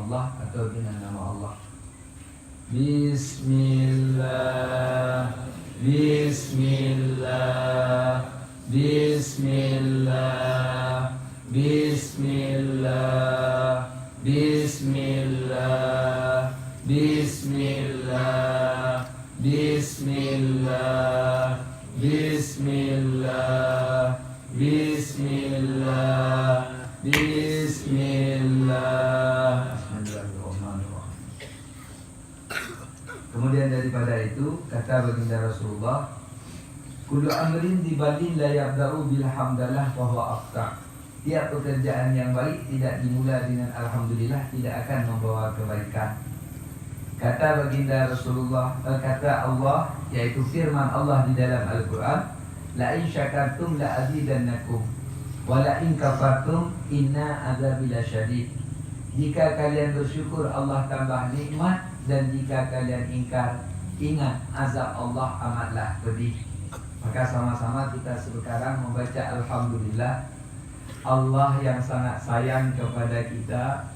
Allah atau dengan nama Allah. Bismillah, Bismillah, Bismillah, Bismillah, Bismillah, Bismillah, Bismillah, Bismillah, Bismillah, Bismillah. Kemudian daripada itu kata baginda Rasulullah, kullu amrin dibadin la yabda'u bilhamdalah wa huwa aftar. Tiap pekerjaan yang baik tidak dimulai dengan alhamdulillah tidak akan membawa kebaikan. Kata baginda Rasulullah, kata Allah, yaitu firman Allah di dalam Al-Quran, la in syakartum la azidannakum wa la in kafartum inna azabi lasyadid. Jika kalian bersyukur Allah tambah nikmat, dan jika kalian ingkar, ingat azab Allah amatlah pedih. Maka sama-sama kita sekarang membaca alhamdulillah. Allah yang sangat sayang kepada kita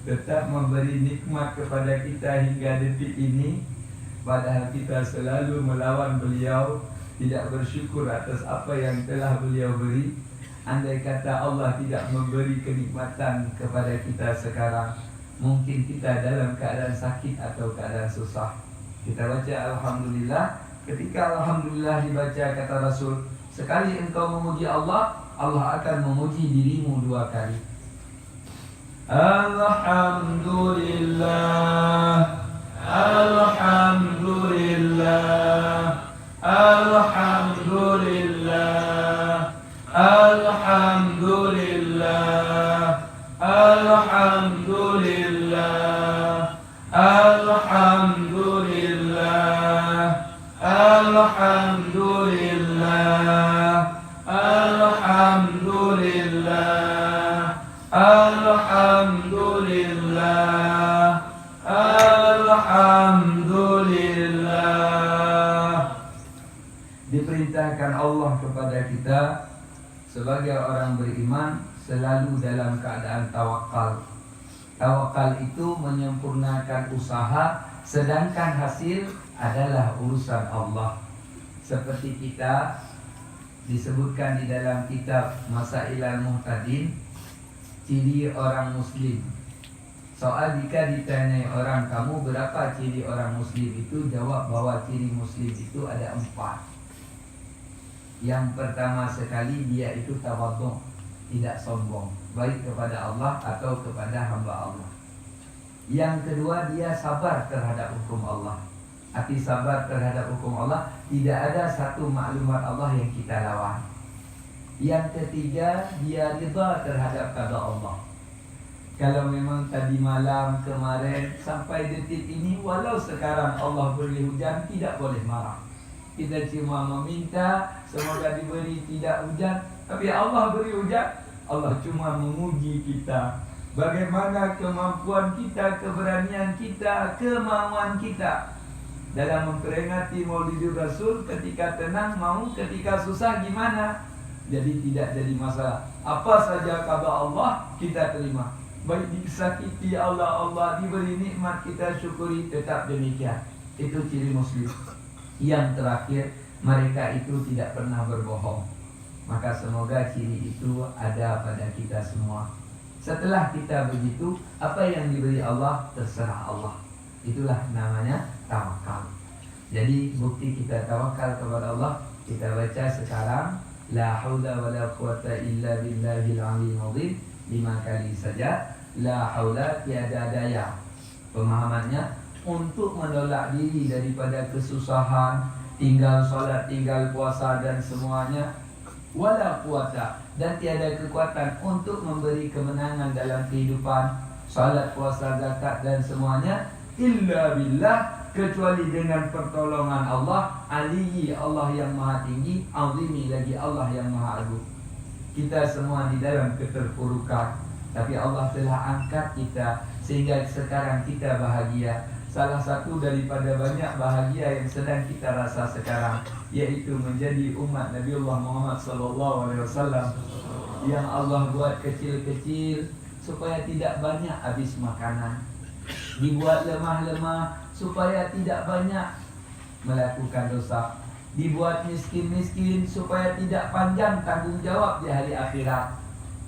tetap memberi nikmat kepada kita hingga detik ini, padahal kita selalu melawan beliau, tidak bersyukur atas apa yang telah beliau beri. Andai kata Allah tidak memberi kenikmatan kepada kita sekarang, mungkin kita dalam keadaan sakit atau keadaan susah. Kita baca alhamdulillah. Ketika alhamdulillah dibaca, kata Rasul, sekali engkau memuji Allah, Allah akan memuji dirimu dua kali. Alhamdulillah, Alhamdulillah, Alhamdulillah, Alhamdulillah, Alhamdulillah, Alhamdulillah, Alhamdulillah, Alhamdulillah, Alhamdulillah, Alhamdulillah. Diperintahkan Allah kepada kita sebagai orang beriman selalu dalam keadaan tawakal. Tawakal itu menyempurnakan usaha, sedangkan hasil adalah urusan Allah. Seperti kita disebutkan di dalam kitab Masailul Muhtadin, ciri orang muslim. Soal jika ditanyai orang, kamu berapa ciri orang muslim itu, jawab bahwa ciri muslim itu ada 4. Yang pertama sekali, dia itu tawadhu, tidak sombong, baik kepada Allah atau kepada hamba Allah. Yang kedua, dia sabar terhadap hukum Allah. Arti sabar terhadap hukum Allah, tidak ada satu maklumat Allah yang kita lawan. Yang ketiga, dia ridha terhadap qada Allah. Kalau memang tadi malam, kemarin, sampai detik ini, walau sekarang Allah beri hujan, tidak boleh marah. Kita cuma meminta semoga diberi tidak hujan, tapi Allah beri hujan. Allah cuma menguji kita, bagaimana kemampuan kita, keberanian kita, kemauan kita dalam memperingati Maulidul Rasul. Ketika tenang mau, ketika susah gimana? Jadi tidak jadi masalah. Apa saja qada Allah kita terima. Baik disakiti Allah, diberi nikmat kita syukuri, tetap demikian. Itu ciri muslim. Yang terakhir, mereka itu tidak pernah berbohong. Maka semoga ciri itu ada pada kita semua. Setelah kita begitu, apa yang diberi Allah terserah Allah. Itulah namanya tawakal. Jadi bukti kita tawakal kepada Allah, kita baca sekarang la haula wala quwata illa billahil aliyyil azim 5 kali saja. La haula, tiada daya. Pemahamannya, untuk menolak diri daripada kesusahan, tinggal solat, tinggal puasa dan semuanya. Wala quwata, dan tiada kekuatan untuk memberi kemenangan dalam kehidupan, salat, puasa, zakat dan semuanya, illa billah, kecuali dengan pertolongan Allah, aliyyi, Allah yang maha tinggi, azimi, lagi Allah yang maha agung. Kita semua di dalam keterpurukan, tapi Allah telah angkat kita sehingga sekarang kita bahagia. Salah satu daripada banyak bahagia yang sedang kita rasa sekarang, yaitu menjadi umat Nabiullah Muhammad SAW yang Allah buat kecil-kecil supaya tidak banyak habis makanan. Dibuat lemah-lemah supaya tidak banyak melakukan dosa. Dibuat miskin-miskin supaya tidak panjang tanggung jawab di hari akhirat.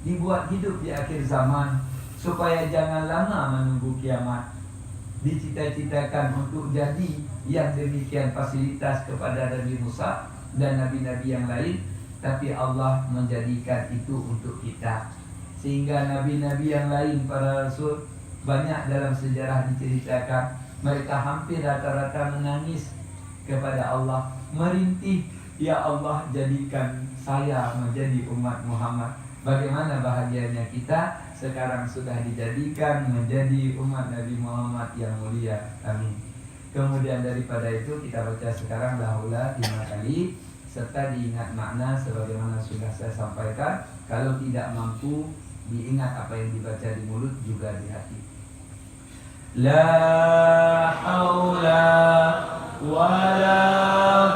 Dibuat hidup di akhir zaman supaya jangan lama menunggu kiamat. Dicita-citakan untuk jadi yang demikian fasilitas kepada Nabi Musa dan nabi-nabi yang lain, tapi Allah menjadikan itu untuk kita. Sehingga nabi-nabi yang lain, para rasul, banyak dalam sejarah diceritakan mereka hampir rata-rata menangis kepada Allah, merintih, ya Allah jadikan saya menjadi umat Muhammad. Bagaimana bahagianya kita sekarang sudah dijadikan menjadi umat Nabi Muhammad yang mulia. Amin. Kemudian daripada itu kita baca sekarang la haula 5 kali serta diingat makna sebagaimana sudah saya sampaikan. Kalau tidak mampu diingat apa yang dibaca di mulut juga di hati. La haula wala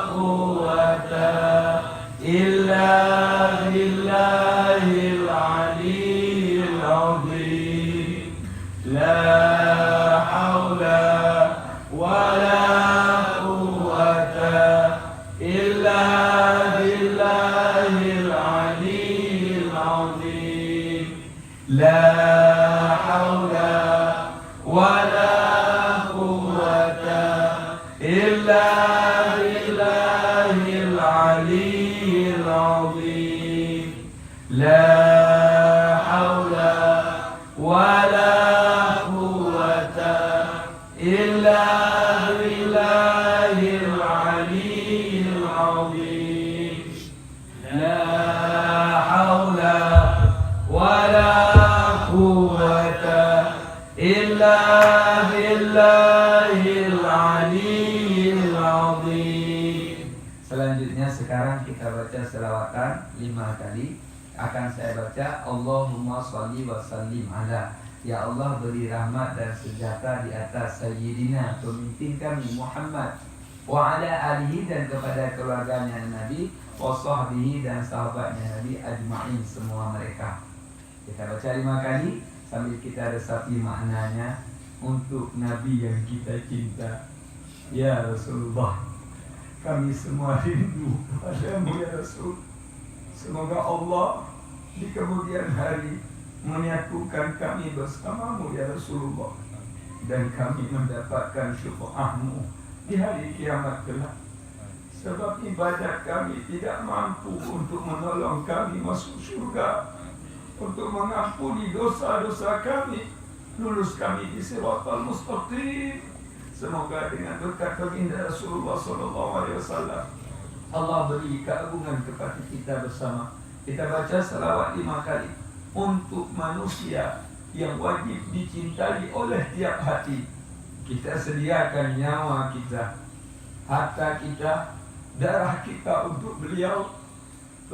quwwata illa billahil aliyyil azim. La haula wala quwwata illa billahil aliyyil azim. La haula wala quwwata illa billahil aliyyil azim. La haula wala quwwata illa billahil aliyyil azim. La haula wala quwwata illa billahil aliyyil azim. Selanjutnya sekarang kita baca selawatan 5 kali. Akan saya baca Allahumma sholli wa sallim ala. Ya Allah beri rahmat dan sejahtera di atas Sayyidina pemimpin kami Muhammad, wa ala alihi dan kepada keluarganya Nabi, wa sahbihi dan sahabatnya Nabi ajma'in semua mereka. Kita baca 5 kali sambil kita resapi maknanya untuk Nabi yang kita cinta. Ya Rasulullah, kami semua rindu padamu ya Rasul. Semoga Allah di kemudian hari menyatukan kami bersamamu ya Rasulullah, dan kami mendapatkan syafaatmu di hari kiamat kelak. Sebab ibadat kami tidak mampu untuk menolong kami masuk surga, untuk mengampuni dosa-dosa kami, lulus kami di siratal mustaqim. Semoga dengan berkat baginda Rasulullah SAW Allah beri keagungan kepada kita bersama. Kita baca selawat 5 kali untuk manusia yang wajib dicintai oleh tiap hati. Kita sediakan nyawa kita, harta kita, darah kita untuk beliau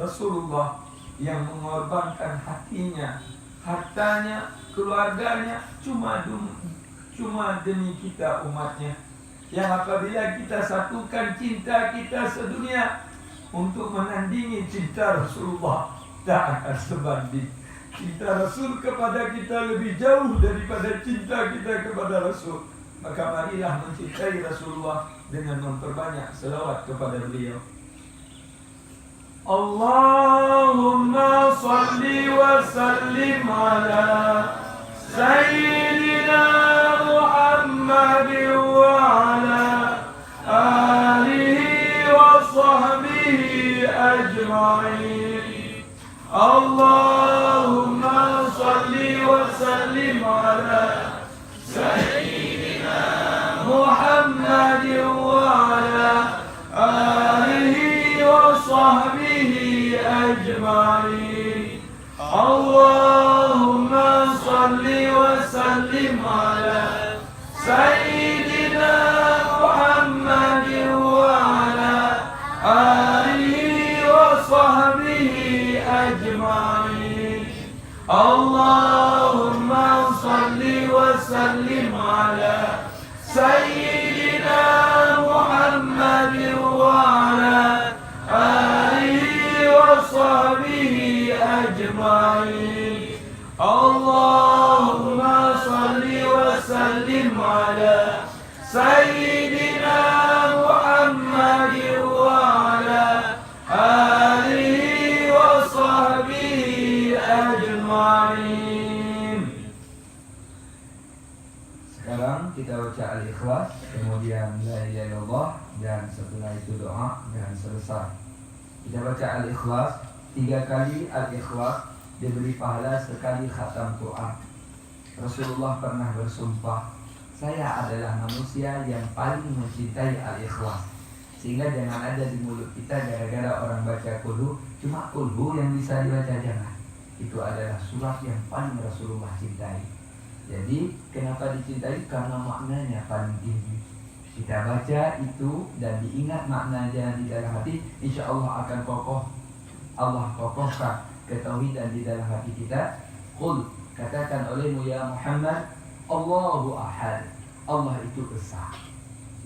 Rasulullah yang mengorbankan hatinya, hartanya, keluarganya cuma demi kita umatnya, yang apabila kita satukan cinta kita sedunia untuk menandingi cinta Rasulullah, tak akan sebanding. Cinta Rasul kepada kita lebih jauh daripada cinta kita kepada Rasul. Maka marilah mencintai Rasulullah dengan memperbanyak selawat kepada beliau. Allahumma salli wa sallim ala Sayyidina Muhammad wa ala alihi wa sahbihi ajma'in. Allahumma salli wa sallim ala Sayyidina Muhammad wa ala alihi wa sahbihi ajma'in. Allahumma salli wa sallim ala Sayyidina Muhammad wa ala alihi wa sahbihi ajma'in. Allahumma salli wa sallim ala Sayyidina Muhammad wa ala alihi wa sahbihi ajma'in. Allah sekarang kita baca Al-Ikhlas, kemudian La ilaha illallah, dan setelah itu doa dan selesai. Kita baca Al-Ikhlas 3 kali. Al-Ikhlas diberi pahala sekali khatam Quran. Rasulullah pernah bersumpah, saya adalah manusia yang paling mencintai Al-Ikhlas. Sehingga jangan ada di mulut kita gara-gara orang baca kulhu, cuma kulhu yang bisa dibaca, jangan. Itu adalah surat yang paling Rasulullah cintai. Jadi kenapa dicintai? Karena maknanya paling tinggi. Kita baca itu dan diingat maknanya di dalam hati, insya Allah akan kokoh. Allah kokohkan ketauhidan di dalam hati kita. Qul, katakan olehmu ya Muhammad, Allahu ahad, Allah itu esa.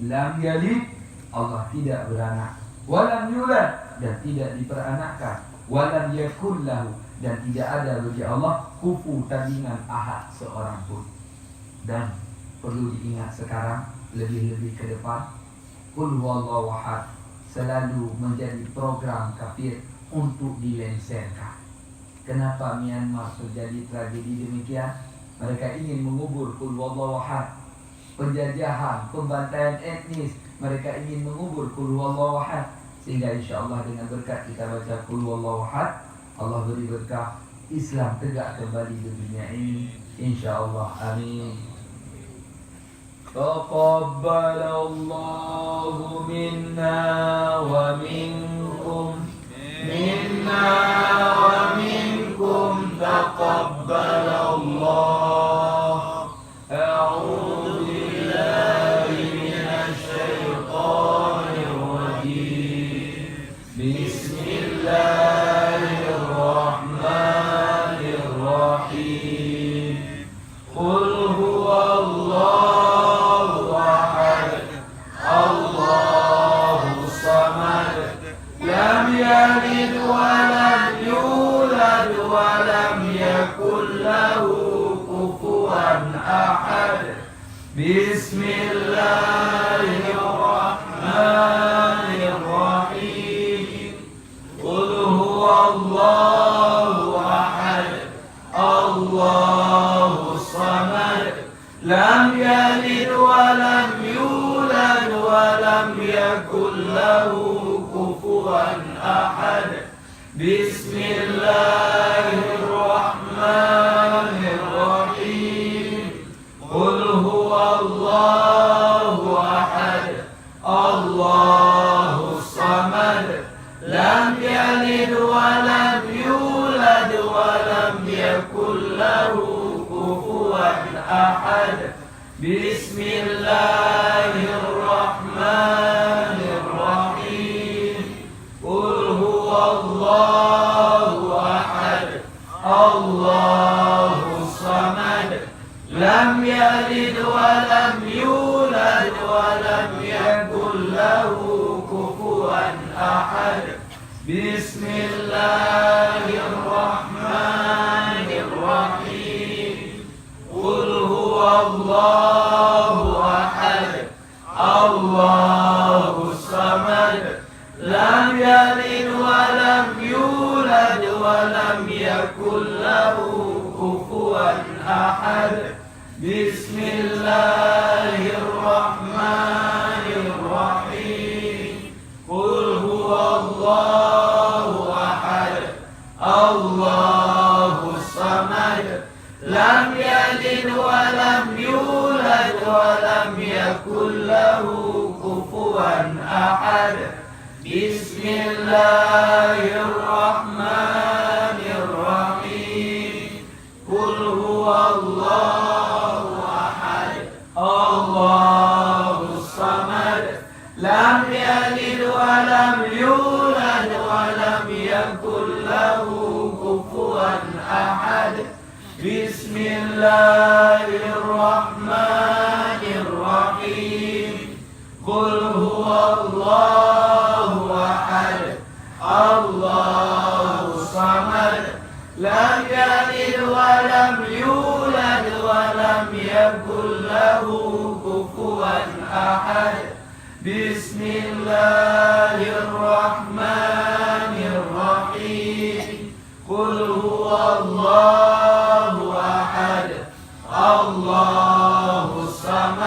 Lam yalid, Allah tidak beranak. Walam yulad, dan tidak diperanakkan. Walam yakul lahu, dan tidak ada bagi Allah kufu tandingan ahad seorang pun. Dan perlu diingat sekarang, lebih-lebih ke depan, Qul huwallahu ahad selalu menjadi program kafir untuk dilengsarkan. Kenapa Myanmar terjadi tragedi demikian? Mereka ingin mengubur Qul huwallahu ahad. Penjajahan, pembantaian etnis, mereka ingin mengubur Qul huwallahu ahad. Sehingga insya Allah dengan berkat kita baca Qul huwallahu ahad, Allah beri berkah, Islam tegak kembali di dunia ini, insya Allah. Amin. Taqabbalallahu minna wa minkum, minna wa minkum, taqabbalallah. A'udzu billahi minasy syaithanir rajim. Bismillah. يلد ولم يولد ولم يكن له كفوا أحد. بسم الله الرحمن الرحيم. قل هو الله أحد الله الصمد لم يلد ولم يولد ولم يكن له كفوا أحد. بسم الله الرحمن الرحيم. قل هو الله أحد الله الصمد لم يلد ولم يولد ولم يكن له كفوا أحد. بسم الله الرحمن الرحيم. قل هو الله أحد الله الصمد لم يلد ولم يولد ولم يكن له كفوا أحد. بسم الله الرحمن الرحيم. قل هو الله أحد الله الصمد لم يلد ولم يولد ولم يكن له كفوا أحد. بسم الله الرحمن الرحيم. قل هو الله أحد الله الصمد لم يلد ولم يولد ولم يكن له كفوا أحد. بسم الله الرحمن الرحيم. قل هو الله أحد الله الصمد لم يلد ولم يولد ولم يكن له كفوا أحد. بسم الله الرحمن الرحيم. قل هو الله أحد الله الصمد لم يلد ولم يولد ولم يكن له كفوا أحد. بسم الله الرحمن الرحيم. قل هو الله أحد الله الصمد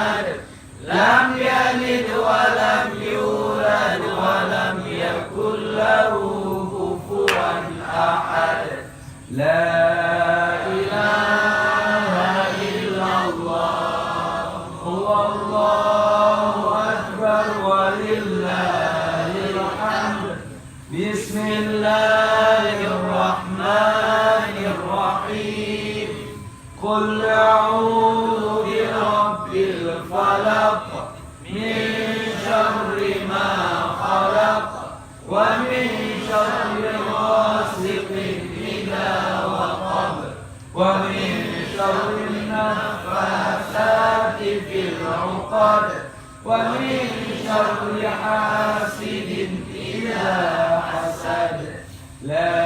birabbil falaq min syarri ma khalaq wa min syarri ghasiqin idza waqab wa min syarri naffatsati fil 'uqad wa min syarri hasidin idza hasad. La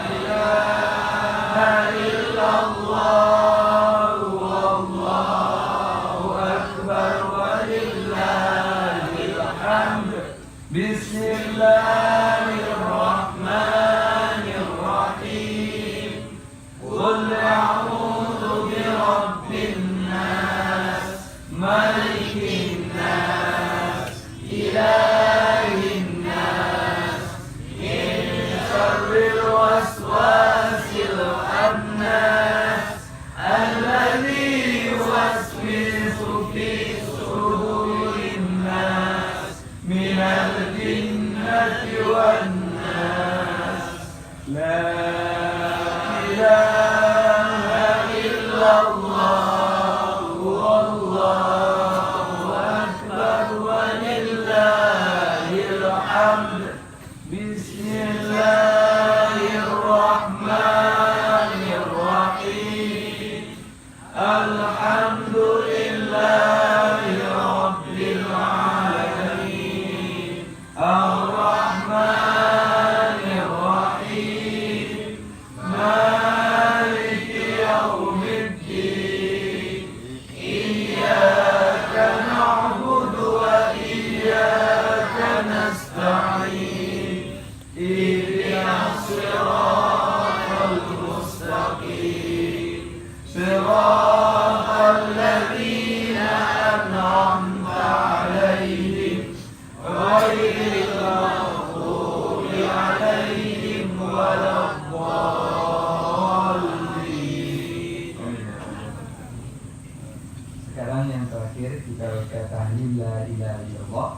ilaha illallah wallahu akbar walillahil hamd. Bismillahirrahmanirrahim. Qul a'udzu birabbin nas malikin nas ilahin nas min syarril waswasil khannas alladzi yuwaswisu fi sudurin nas minal jinnati wan nas. La ilaha illallah wallahu akbar walillahil hamd. Bismillahirrahmanirrahim. Alhamdulillahi rabbil alamin. Ar-Rahmanir Rahim. Maliki yaumiddin. Iyyaka na'budu wa iyyaka nasta'in. Ihdinas siratal mustaqim. Siratal ladzina an'amta 'alaihim ghairil maghdubi 'alaihim waladdallin. Sekarang yang terakhir kita baca tahlil la ilaha illallah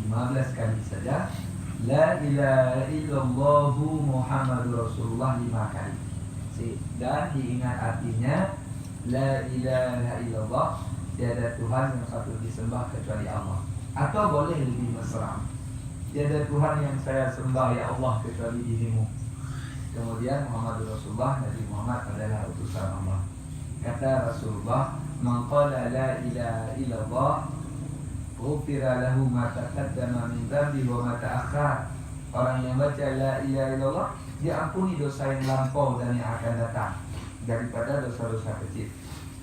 15 kali saja. La ilaha illallah Muhammadur Rasulullah 5 kali. Dan diingat artinya, la ilaha illallah, tiada Tuhan yang patut disembah kecuali Allah. Atau boleh lebih mesra, tiada Tuhan yang saya sembah ya Allah kecuali dirimu. Kemudian Muhammadur Rasulullah, Nabi Muhammad adalah utusan Allah. Kata Rasulullah, man qala la ilaha illallah ghufira lahu ma taqaddama min dhanbi wa ma ta'akhkhar. Orang yang baca la ilaha illallah diampuni dosa yang lampau dan yang akan datang daripada dosa-dosa kecil.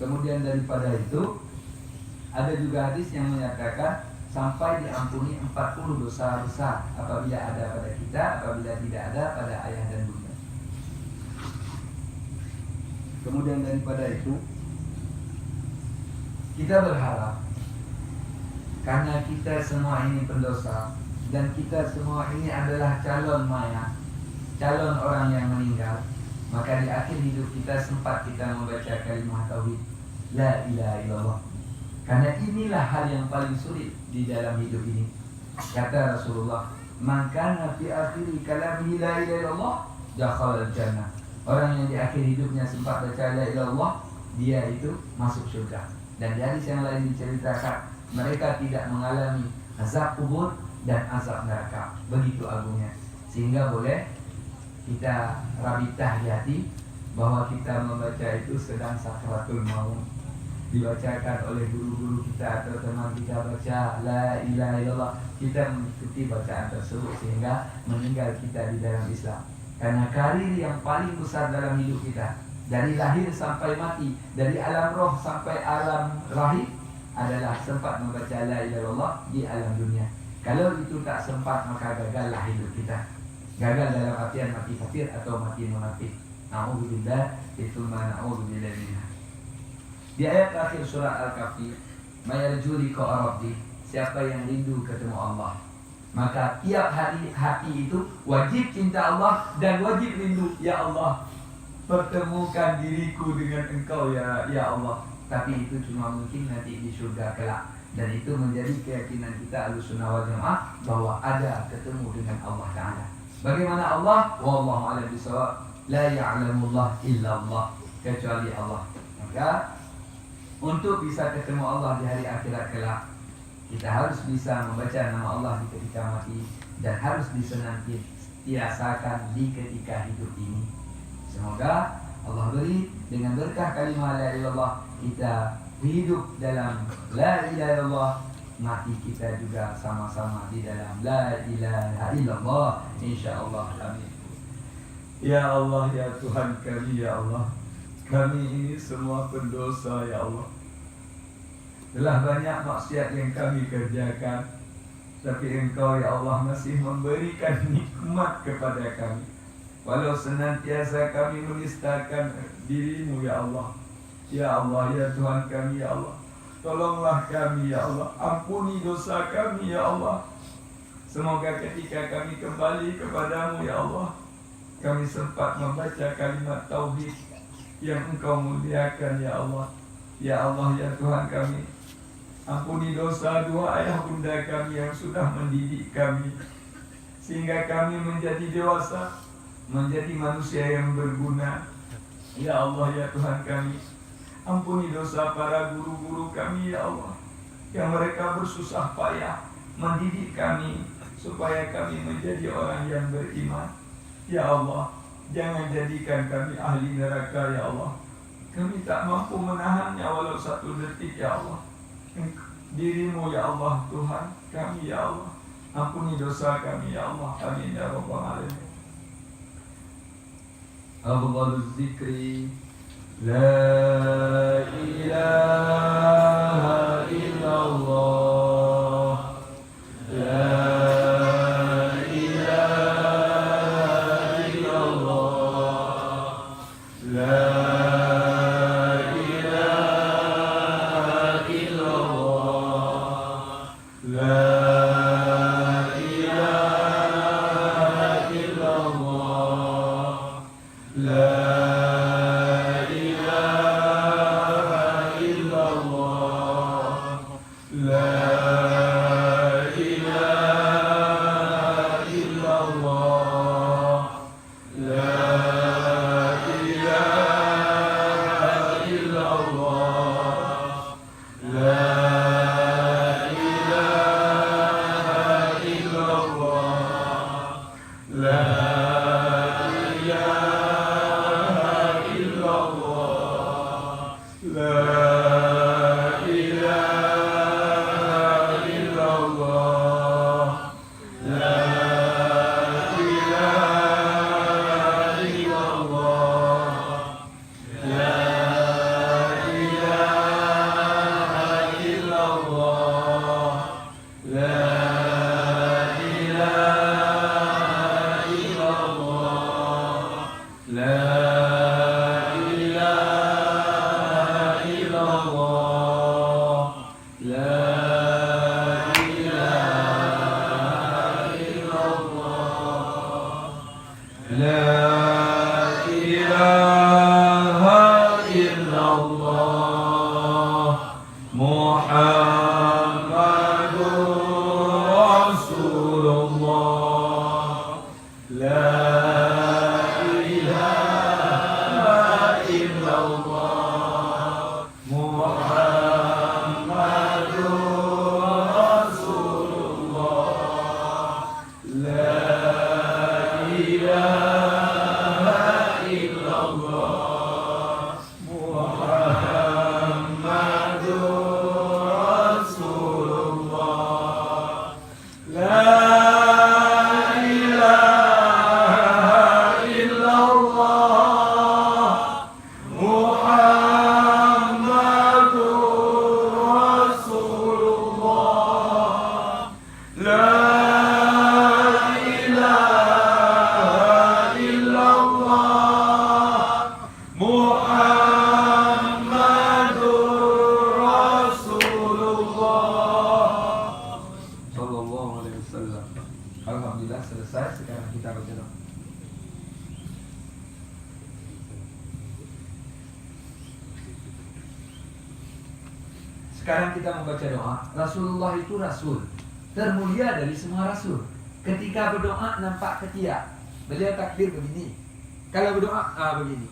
Kemudian daripada itu ada juga hadis yang menyatakan sampai diampuni 40 dosa besar apabila ada pada kita, apabila tidak ada pada ayah dan bunda. Kemudian daripada itu kita berharap, karena kita semua ini pendosa dan kita semua ini adalah calon mayat, calon orang yang meninggal, maka di akhir hidup kita sempat kita membaca kalimat tauhid la ilaha illallah. Karena inilah hal yang paling sulit di dalam hidup ini. Kata Rasulullah, man kana fi akhir kalamihi la ilaha illallah dakhala jannah. Orang yang di akhir hidupnya sempat baca la ilaha illallah, dia itu masuk surga. Dan di hadis yang lain diceritakan, mereka tidak mengalami azab kubur dan azab neraka. Begitu agungnya. Sehingga boleh kita rabitah di hati bahwa kita membaca itu sedang sakratul maut. Dibacakan oleh guru-guru kita atau teman kita baca la ilaha illallah, kita mengikuti bacaan tersebut sehingga meninggal kita di dalam Islam. Karena karir yang paling besar dalam hidup kita, dari lahir sampai mati, dari alam roh sampai alam rahim, adalah sempat membaca la ilaha illallah di alam dunia. Kalau itu tak sempat, maka gagallah hidup kita. Gagal dalam artian mati kafir atau mati munafik. Na'udzubillah, itu na'udzubillah minha. Di ayat terakhir surah Al-Kahfi, mayarju liqa rabbi, siapa yang rindu ketemu Allah, maka tiap hari hati itu wajib cinta Allah dan wajib rindu, ya Allah, pertemukan diriku dengan Engkau ya Allah. Tapi itu cuma mungkin nanti di surga kelak. Dan itu menjadi keyakinan kita Ahlussunnah wal Jamaah bahwa ada ketemu dengan Allah Ta'ala. Bagaimana Allah? Wallahu a'lam bishawab. La ya'lamullah illa Allah, kecuali Allah. Maka Maka untuk bisa ketemu Allah di hari akhirat kelak, kita harus bisa membaca nama Allah di ketika mati dan harus disenantiasakan di ketika hidup ini. Semoga Allah beri dengan berkah kalimat la ilaha illallah kita hidup dalam la ilaha illallah, mati kita juga sama-sama di dalam la ilaha illallah insyaallah. Amin. Ya Allah, ya Tuhan kami, ya Allah, kami ini semua pendosa, ya Allah. Telah banyak maksiat yang kami kerjakan, tapi Engkau, ya Allah, masih memberikan nikmat kepada kami. Walau senantiasa kami menistakan diri-Mu, ya Allah. Ya Allah, ya Tuhan kami, ya Allah, tolonglah kami, ya Allah. Ampuni dosa kami, ya Allah. Semoga ketika kami kembali kepadamu, ya Allah, kami sempat membaca kalimat tauhid yang Engkau muliakan, ya Allah. Ya Allah, ya Tuhan kami, ampuni dosa dua ayah bunda kami yang sudah mendidik kami sehingga kami menjadi dewasa, menjadi manusia yang berguna. Ya Allah, ya Tuhan kami, ampuni dosa para guru-guru kami, ya Allah, yang mereka bersusah payah mendidik kami supaya kami menjadi orang yang beriman. Ya Allah, jangan jadikan kami ahli neraka, ya Allah. Kami tak mampu menahannya walau satu detik, ya Allah. Diri-Mu, ya Allah, Tuhan kami, ya Allah, ampuni dosa kami, ya Allah. Amin ya rabbal alamin. Afdhaluz zikri la ilaha illallah, la ilaha illallah, la ilaha illallah, la ilaha illallah, la Alhamdulillah selesai. Sekarang kita baca doa. Sekarang kita membaca doa. Rasulullah itu rasul termulia dari semua rasul. Ketika berdoa nampak ketiak. Beliau takbir begini. Kalau berdoa begini.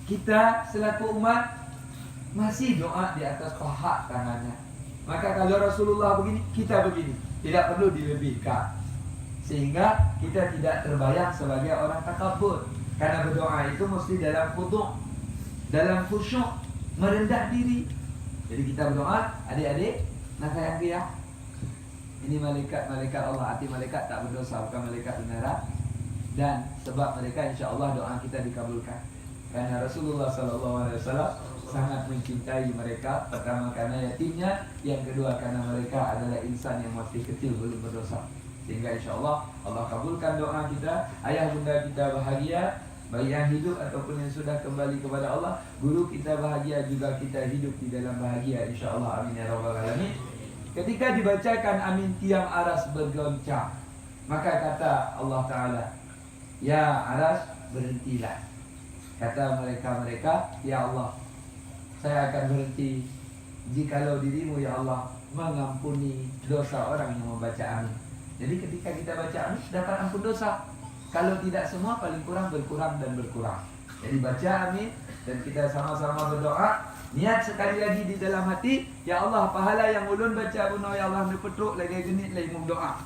kita selaku umat masih doa di atas paha tangannya. Maka kalau Rasulullah begini, kita begini, tidak perlu dilebihkan, sehingga kita tidak terbayang sebagai orang takabur. Karena berdoa itu mesti dalam khudu', dalam khusyuk, merendah diri. Jadi kita berdoa, adik-adik, nak sayang dia. Ini malaikat Allah, hati malaikat tak berdosa, bukan malaikat beneran. Dan sebab mereka insya Allah doa kita dikabulkan. Karena Rasulullah SAW sangat mencintai mereka. Pertama karena yatimnya, yang kedua karena mereka adalah insan yang masih kecil, belum berdosa. Sehingga insya Allah Allah kabulkan doa kita. Ayah bunda kita bahagia, baik yang hidup ataupun yang sudah kembali kepada Allah. Guru kita bahagia, juga kita hidup di dalam bahagia insya Allah. Amin ya rabbal alamin. Ketika dibacakan amin tiang aras bergoncang, maka kata Allah Ta'ala, ya aras berhentilah. Kata mereka, ya Allah, saya akan berhenti jikalau dirimu ya Allah mengampuni dosa orang yang membaca amin. Jadi ketika kita baca amin dapat ampun dosa. Kalau tidak semua, paling kurang berkurang dan berkurang. Jadi baca amin dan kita sama-sama berdoa. Niat sekali lagi di dalam hati, ya Allah, pahala yang ulun baca bunuh ya Allah ni petruk lagi genit lagi doa.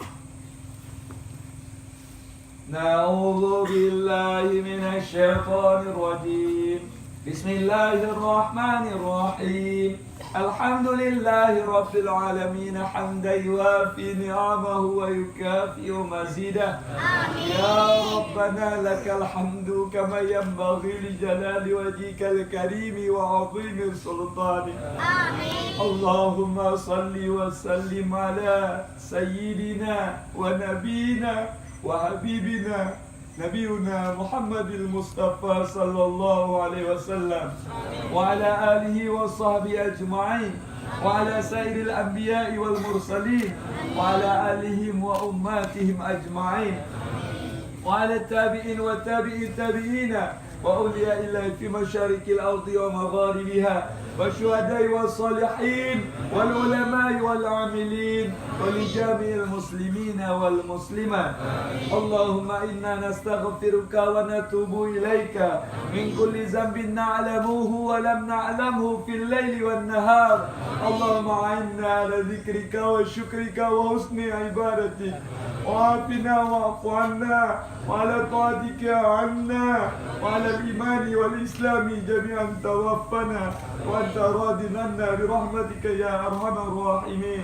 Na'udzu billahi minasy syaithanir rajim. Bismillahirrahmanirrahim. Alhamdulillahi rabbil alamin hamdan yuwafi ni'amahu wa yukafi'u mazidah. Amin. Ya Rabbana lakal hamdu kama yanbaghi li jalali wajhikal karimi wa 'azimi sultani. Amin. Allahumma salli wa sallim ala sayyidina wa nabiyina wa habibina نبينا محمد المصطفى صلى الله عليه وسلم وعلى آله وصحبه أجمعين وعلى سائر الأنبياء والمرسلين وعلى آلهم وأماتهم أجمعين وعلى التابعين وتابعي التابعين وأولياء الله في مشارق الأرض ومغاربها والشهداء والصالحين والعلماء والعاملين ولجميع المسلمين والمسلمات. اللهم إنا نستغفرك ونتوب إليك من كل ذنب نعلمه ولم نعلمه في الليل والنهار. اللهم أعنا على ذكرك وشكرك وحسن عبادتك وعافنا واعف عنا وعلى طاعتك عنا وعلى الإيمان والإسلام جميعا توفنا وأنت راض عنا برحمتك يا أرحم الراحمين.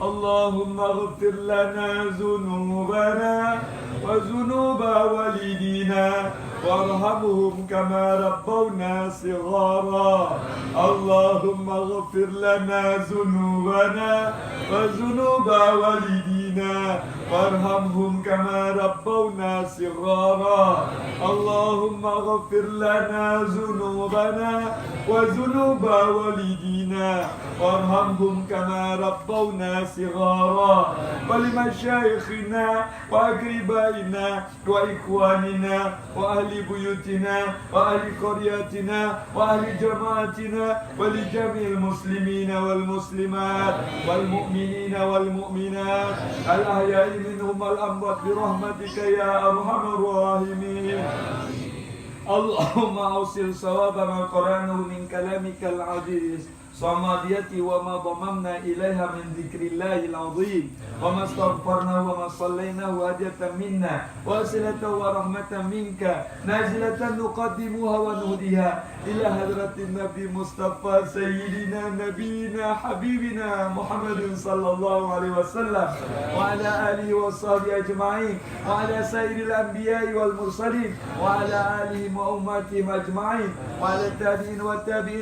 اللهم اغفر لنا ذنوبنا وذنوب والدينا وارحمهم كما ربونا صغارا. اللهم اغفر لنا ذنوبنا وذنوب والدينا وارحمهم كما ربونا صغارا. اللهم اغفر لنا ذنوبنا وذنوب والدينا وارحمهم كما ربونا صغارا. ولمشايخنا وأقربائنا وإخواننا وأهل بيوتنا وأهل قريتنا وأهل جماعتنا ولجميع المسلمين والمسلمات والمؤمنين والمؤمنات الأحياء منهم والأموات برحمتك يا أرحم الراحمين. اللهم أوصل صواب ما قرأناه من كلامك العزيز صماديتي وما ضممنا إليها من ذكر الله العظيم وما استغفرناه وما صليناه هدية منا وصلة ورحمة منك نازلة نقدمها ونهديها إلى حضرة النبي مصطفى سيدنا نبينا حبيبنا محمد صلى الله عليه وسلم وعلى آله وصحبه أجمعين وعلى سائر الأنبياء والمرسلين وعلى آلهم وأمتهم أجمعين وعلى التابعين والتابعين